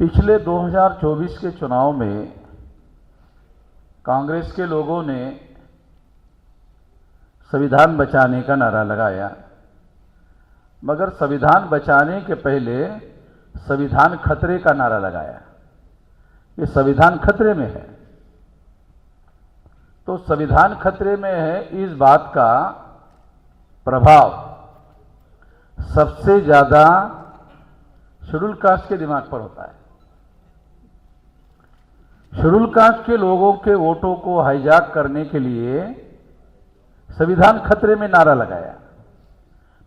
पिछले 2024 के चुनाव में कांग्रेस के लोगों ने संविधान बचाने का नारा लगाया, मगर संविधान बचाने के पहले संविधान खतरे का नारा लगाया। ये संविधान खतरे में है। तो संविधान खतरे में है, इस बात का प्रभाव सबसे ज्यादा शेड्यूल कास्ट के दिमाग पर होता है। शेड्यूल कास्ट के लोगों के वोटों को हाईजैक करने के लिए संविधान खतरे में नारा लगाया।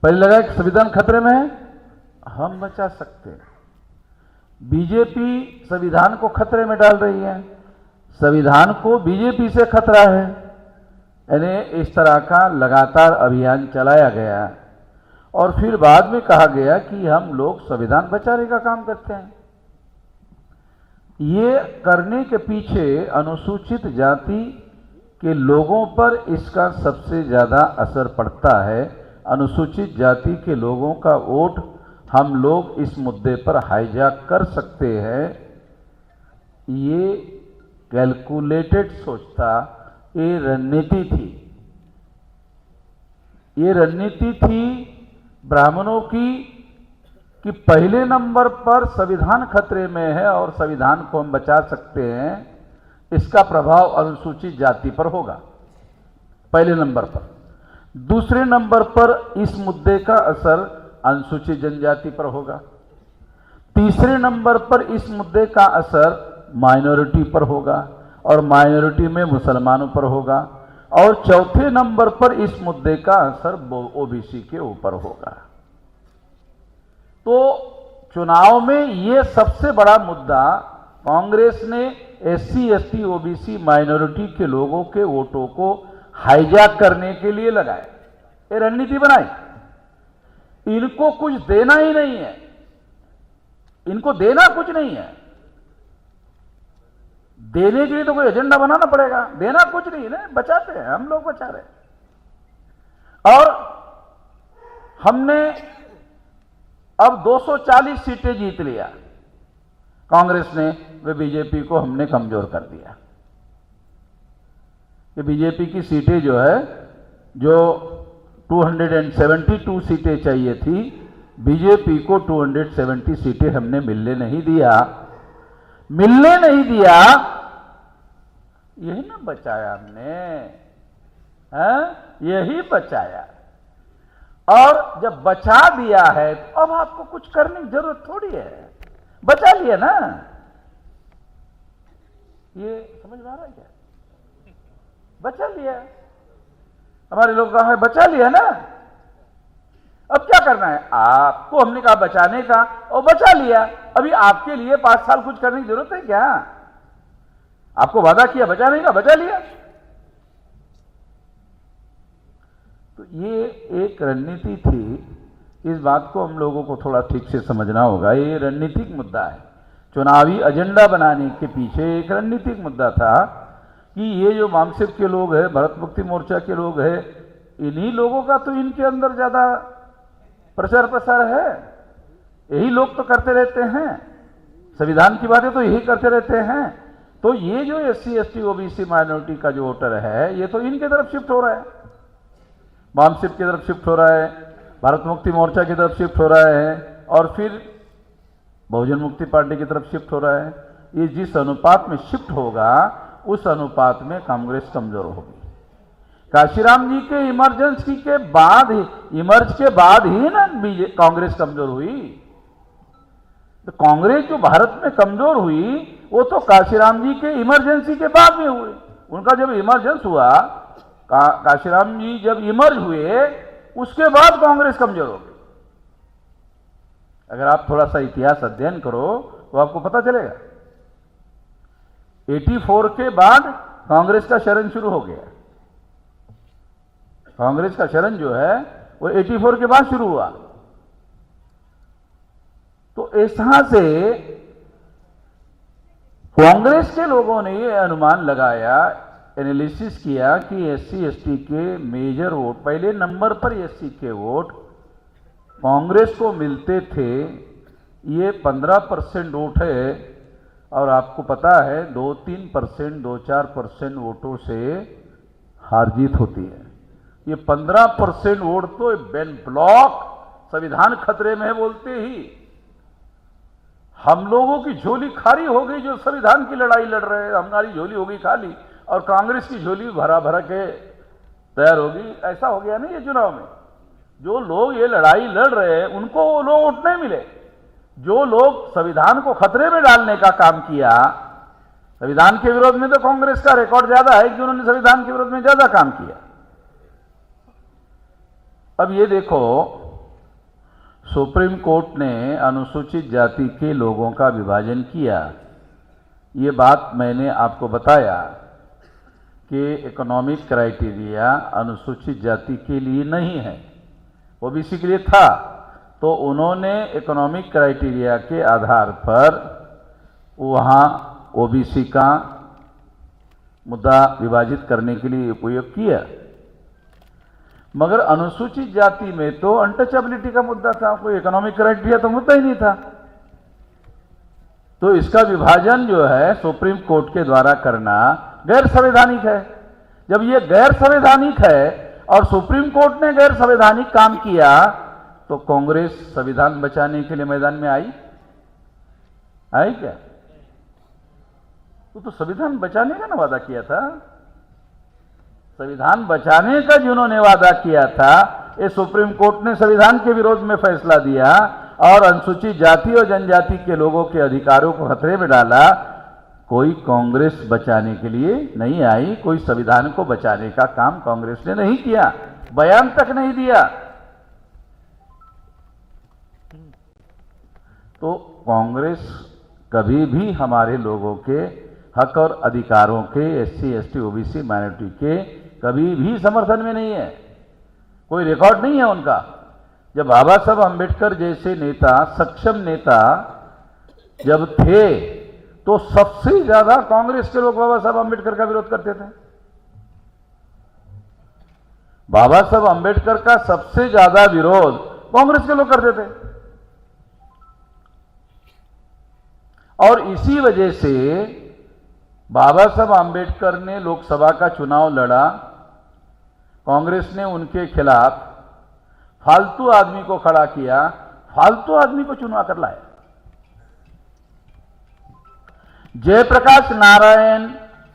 पहले लगाया कि संविधान खतरे में है, हम बचा सकते हैं। बीजेपी संविधान को खतरे में डाल रही है, संविधान को बीजेपी से खतरा है। यानी इस तरह का लगातार अभियान चलाया गया और फिर बाद में कहा गया कि हम लोग संविधान बचाने का काम करते हैं। ये करने के पीछे अनुसूचित जाति के लोगों पर इसका सबसे ज्यादा असर पड़ता है। अनुसूचित जाति के लोगों का वोट हम लोग इस मुद्दे पर हाईजैक कर सकते हैं। ये कैलकुलेटेड सोचता, ये रणनीति थी। ये रणनीति थी ब्राह्मणों की कि पहले नंबर पर संविधान खतरे में है और संविधान को हम बचा सकते हैं, इसका प्रभाव अनुसूचित जाति पर होगा पहले नंबर पर। दूसरे नंबर पर इस मुद्दे का असर अनुसूचित जनजाति पर होगा। तीसरे नंबर पर इस मुद्दे का असर माइनॉरिटी पर होगा और माइनॉरिटी में मुसलमानों पर होगा। और चौथे नंबर पर इस मुद्दे का असर ओबीसी के ऊपर होगा। तो चुनाव में यह सबसे बड़ा मुद्दा कांग्रेस ने एससी, एसटी, ओबीसी, माइनॉरिटी के लोगों के वोटों को हाईजैक करने के लिए लगाया। ये रणनीति बनाई। इनको कुछ देना ही नहीं है, इनको देना कुछ नहीं है। देने के लिए तो कोई एजेंडा बनाना पड़ेगा, देना कुछ नहीं है। बचाते हैं, हम लोग बचा रहे हैं। और हमने अब 240 सीटें जीत लिया। कांग्रेस ने वे बीजेपी को हमने कमजोर कर दिया। ये बीजेपी की सीटें जो है, जो 272 सीटें चाहिए थी, बीजेपी को 270 सीटें हमने मिलने नहीं दिया। यही ना बचाया हमने, यही बचाया। और जब बचा दिया है तो अब आपको कुछ करने की जरूरत थोड़ी है, बचा लिया ना। ये समझ में आ रहा है क्या? बचा लिया, हमारे लोग कहा है बचा लिया ना। अब क्या करना है आपको? हमने कहा बचाने का, और बचा लिया। अभी आपके लिए 5 साल कुछ करने की जरूरत है क्या? आपको वादा किया बचाने का, बचा लिया। तो ये एक रणनीति थी। इस बात को हम लोगों को थोड़ा ठीक से समझना होगा। ये रणनीतिक मुद्दा है। चुनावी एजेंडा बनाने के पीछे एक रणनीतिक मुद्दा था कि ये जो वामसिक के लोग हैं, भारत मुक्ति मोर्चा के लोग हैं, इन्हीं लोगों का तो इनके अंदर ज्यादा प्रचार प्रसार है। यही लोग तो करते रहते हैं, संविधान की बातें तो यही करते रहते हैं। तो ये जो एससी, एसटी, ओबीसी, माइनॉरिटी का जो वोटर है, ये तो इनके तरफ शिफ्ट हो रहा है, वामसिक की तरफ शिफ्ट हो रहा है, भारत मुक्ति मोर्चा की तरफ शिफ्ट हो रहा है, और फिर बहुजन मुक्ति पार्टी की तरफ शिफ्ट हो रहा है। ये जिस अनुपात में शिफ्ट होगा, उस अनुपात में कांग्रेस कमजोर होगी। काशीराम जी के इमरज के बाद ही ना कांग्रेस कमजोर हुई। तो कांग्रेस जो भारत में कमजोर हुई, वो तो काशीराम जी के इमरजेंसी के बाद में हुई। उनका जब इमरजेंस हुआ, काशीराम जी जब इमर्ज हुए, उसके बाद कांग्रेस कमजोर हो गई। अगर आप थोड़ा सा इतिहास अध्ययन करो तो आपको पता चलेगा। 84 के बाद कांग्रेस का शरण शुरू हो गया। कांग्रेस का शरण जो है वो 84 के बाद शुरू हुआ। तो इस तरह से कांग्रेस के लोगों ने ये अनुमान लगाया, एनालिसिस किया कि एससी, एसटी के मेजर वोट, पहले नंबर पर एससी के वोट कांग्रेस को मिलते थे ये 15% वोट है और आपको पता है 2-3%, 2-4% वोटों से हार जीत होती है। ये 15% वोट तो बेन ब्लॉक संविधान खतरे में है बोलते ही हम लोगों की झोली खाली हो गई, जो संविधान की लड़ाई लड़ रहे हैं, हमारी झोली हो गई खाली और कांग्रेस की झोली भरा भरा के तैयार होगी। ऐसा हो गया ना ये चुनाव में। जो लोग ये लड़ाई लड़ रहे हैं उनको वो लोग वोट नहीं मिले। जो लोग संविधान को खतरे में डालने का काम किया, संविधान के विरोध में तो कांग्रेस का रिकॉर्ड ज्यादा है कि उन्होंने संविधान के विरोध में ज्यादा काम किया। अब ये देखो, सुप्रीम कोर्ट ने अनुसूचित जाति के लोगों का विभाजन किया। ये बात मैंने आपको बताया कि इकोनॉमिक क्राइटेरिया अनुसूचित जाति के लिए नहीं है, ओबीसी के लिए था। तो उन्होंने इकोनॉमिक क्राइटेरिया के आधार पर वहाँ ओबीसी का मुद्दा विभाजित करने के लिए उपयोग किया, मगर अनुसूचित जाति में तो अनटचेबिलिटी का मुद्दा था, कोई इकोनॉमिक क्राइटेरिया तो मुद्दा ही नहीं था। तो इसका विभाजन जो है सुप्रीम कोर्ट के द्वारा करना गैर संवैधानिक है। जब ये गैर संवैधानिक है और सुप्रीम कोर्ट ने गैर संवैधानिक काम किया तो कांग्रेस संविधान बचाने के लिए मैदान में आई क्या? तो संविधान बचाने का ना वादा किया था। संविधान बचाने का जिन्होंने वादा किया था, ये सुप्रीम कोर्ट ने संविधान के विरोध में फैसला दिया और अनुसूचित जाति और जनजाति के लोगों के अधिकारों को खतरे में डाला। कोई कांग्रेस बचाने के लिए नहीं आई, कोई संविधान को बचाने का काम कांग्रेस ने नहीं किया, बयान तक नहीं दिया। तो कांग्रेस कभी भी हमारे लोगों के हक और अधिकारों के, एससी, एसटी, ओबीसी, माइनॉरिटी के कभी भी समर्थन में नहीं है। कोई रिकॉर्ड नहीं है उनका। जब बाबा साहब अंबेडकर जैसे नेता, सक्षम नेता जब थे तो सबसे ज्यादा कांग्रेस के लोग बाबा साहब अंबेडकर का विरोध करते थे। बाबा साहब अंबेडकर का सबसे ज्यादा विरोध कांग्रेस के लोग करते थे और इसी वजह से बाबा साहब अंबेडकर ने लोकसभा का चुनाव लड़ा। कांग्रेस ने उनके खिलाफ फालतू आदमी को खड़ा किया, फालतू आदमी को चुनवा कर लाया। जयप्रकाश नारायण,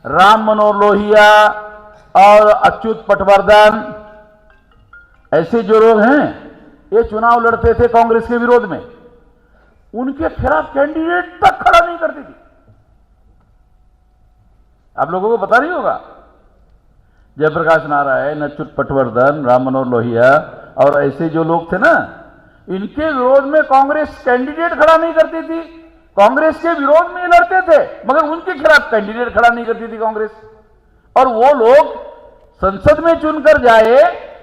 राम मनोहर लोहिया और अच्युत पटवर्धन ऐसे जो लोग हैं, ये चुनाव लड़ते थे कांग्रेस के विरोध में। उनके खिलाफ कैंडिडेट तक खड़ा नहीं करती थी। आप लोगों को पता नहीं होगा, जयप्रकाश नारायण, अच्युत पटवर्धन, राम मनोहर लोहिया और ऐसे जो लोग थे ना, इनके विरोध में कांग्रेस कैंडिडेट खड़ा नहीं करती थी। कांग्रेस के विरोध में लड़ते थे मगर उनके खिलाफ कैंडिडेट खड़ा नहीं करती थी कांग्रेस। और वो लोग संसद में चुनकर जाए,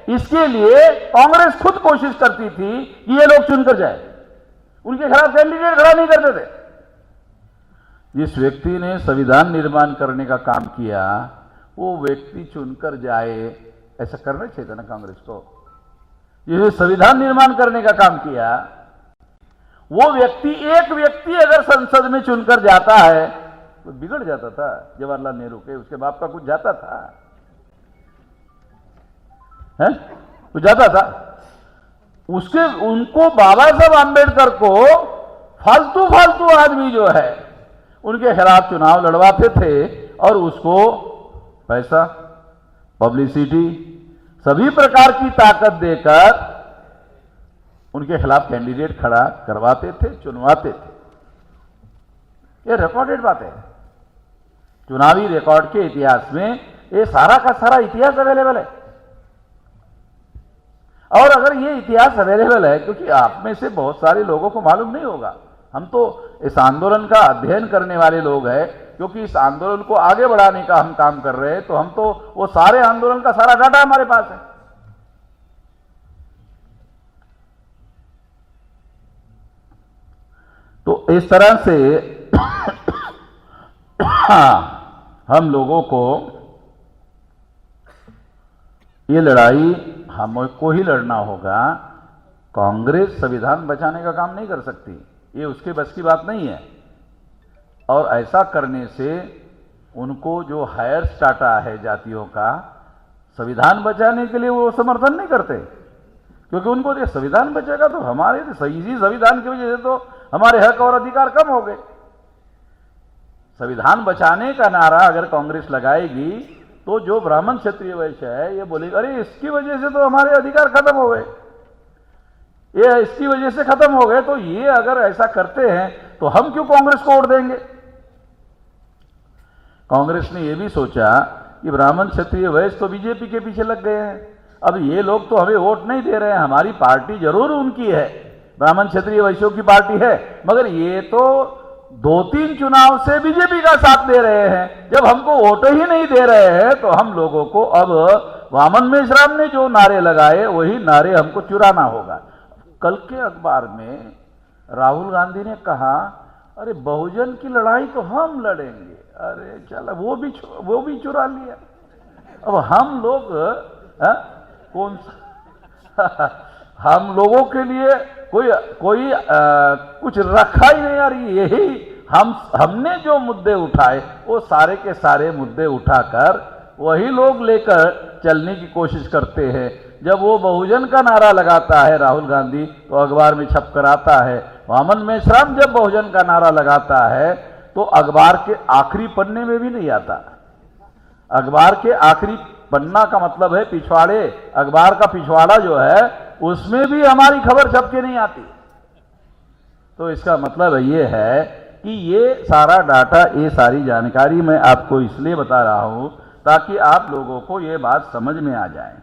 इसके लिए कांग्रेस खुद कोशिश करती थी कि ये लोग चुनकर जाए, उनके खिलाफ कैंडिडेट खड़ा नहीं करते थे। जिस व्यक्ति ने संविधान निर्माण करने का काम किया, वो व्यक्ति चुनकर जाए, ऐसा करना चाहिए था ना कांग्रेस को। जिसने संविधान निर्माण करने का काम किया, वो व्यक्ति, एक व्यक्ति अगर संसद में चुनकर जाता है तो बिगड़ जाता था। जवाहरलाल नेहरू के, उसके बाप का कुछ जाता था, है कुछ जाता था उसके। उनको बाबा साहब आंबेडकर को फालतू फालतू आदमी जो है उनके खिलाफ चुनाव लड़वाते थे और उसको पैसा, पब्लिसिटी, सभी प्रकार की ताकत देकर उनके खिलाफ कैंडिडेट खड़ा करवाते थे, चुनवाते थे। ये रिकॉर्डेड बात है। चुनावी रिकॉर्ड के इतिहास में ये सारा का सारा इतिहास अवेलेबल है। और अगर ये इतिहास अवेलेबल है, क्योंकि आप में से बहुत सारे लोगों को मालूम नहीं होगा, हम तो इस आंदोलन का अध्ययन करने वाले लोग हैं, क्योंकि इस आंदोलन को आगे बढ़ाने का हम काम कर रहे हैं, तो हम तो वो सारे आंदोलन का सारा डाटा हमारे पास है। तो इस तरह से हम लोगों को ये लड़ाई हमको ही लड़ना होगा। कांग्रेस संविधान बचाने का काम नहीं कर सकती, ये उसके बस की बात नहीं है। और ऐसा करने से उनको जो हायर स्टाटा है जातियों का, संविधान बचाने के लिए वो समर्थन नहीं करते, क्योंकि उनको ये संविधान बचेगा तो हमारे इसी संविधान की वजह से तो हमारे हक और अधिकार कम हो गए। संविधान बचाने का नारा अगर कांग्रेस लगाएगी तो जो ब्राह्मण क्षत्रिय वैश्य है ये बोलेगा अरे इसकी वजह से तो हमारे अधिकार खत्म हो गए, ये इसकी वजह से खत्म हो गए, तो ये अगर ऐसा करते हैं तो हम क्यों कांग्रेस को वोट देंगे। कांग्रेस ने यह भी सोचा कि ब्राह्मण क्षत्रिय वैश्य तो बीजेपी के पीछे लग गए हैं, अब ये लोग तो हमें वोट नहीं दे रहे हैं, हमारी पार्टी जरूर उनकी है, ब्राह्मण क्षत्रिय वैश्यों की पार्टी है, मगर ये तो 2-3 चुनाव से बीजेपी का साथ दे रहे हैं, जब हमको वोट ही नहीं दे रहे हैं तो हम लोगों को अब वामन मेश्राम ने जो नारे लगाए वही नारे हमको चुराना होगा। कल के अखबार में राहुल गांधी ने कहा अरे बहुजन की लड़ाई तो हम लड़ेंगे, अरे चलो वो भी चुरा लिया। अब हम लोग कौन सा हम लोगों के लिए कोई कुछ रखा ही नहीं यार। यही हमने जो मुद्दे उठाए वो सारे के सारे मुद्दे उठाकर वही लोग लेकर चलने की कोशिश करते हैं। जब वो बहुजन का नारा लगाता है राहुल गांधी तो अखबार में छप कर आता है, वामन मेश्राम जब बहुजन का नारा लगाता है तो अखबार के आखिरी पन्ने में भी नहीं आता। अखबार के आखिरी पन्ना का मतलब है पिछवाड़े, अखबार का पिछवाड़ा जो है उसमें भी हमारी खबर छप के नहीं आती। तो इसका मतलब ये है कि ये सारा डाटा, ये सारी जानकारी मैं आपको इसलिए बता रहा हूं ताकि आप लोगों को ये बात समझ में आ जाए।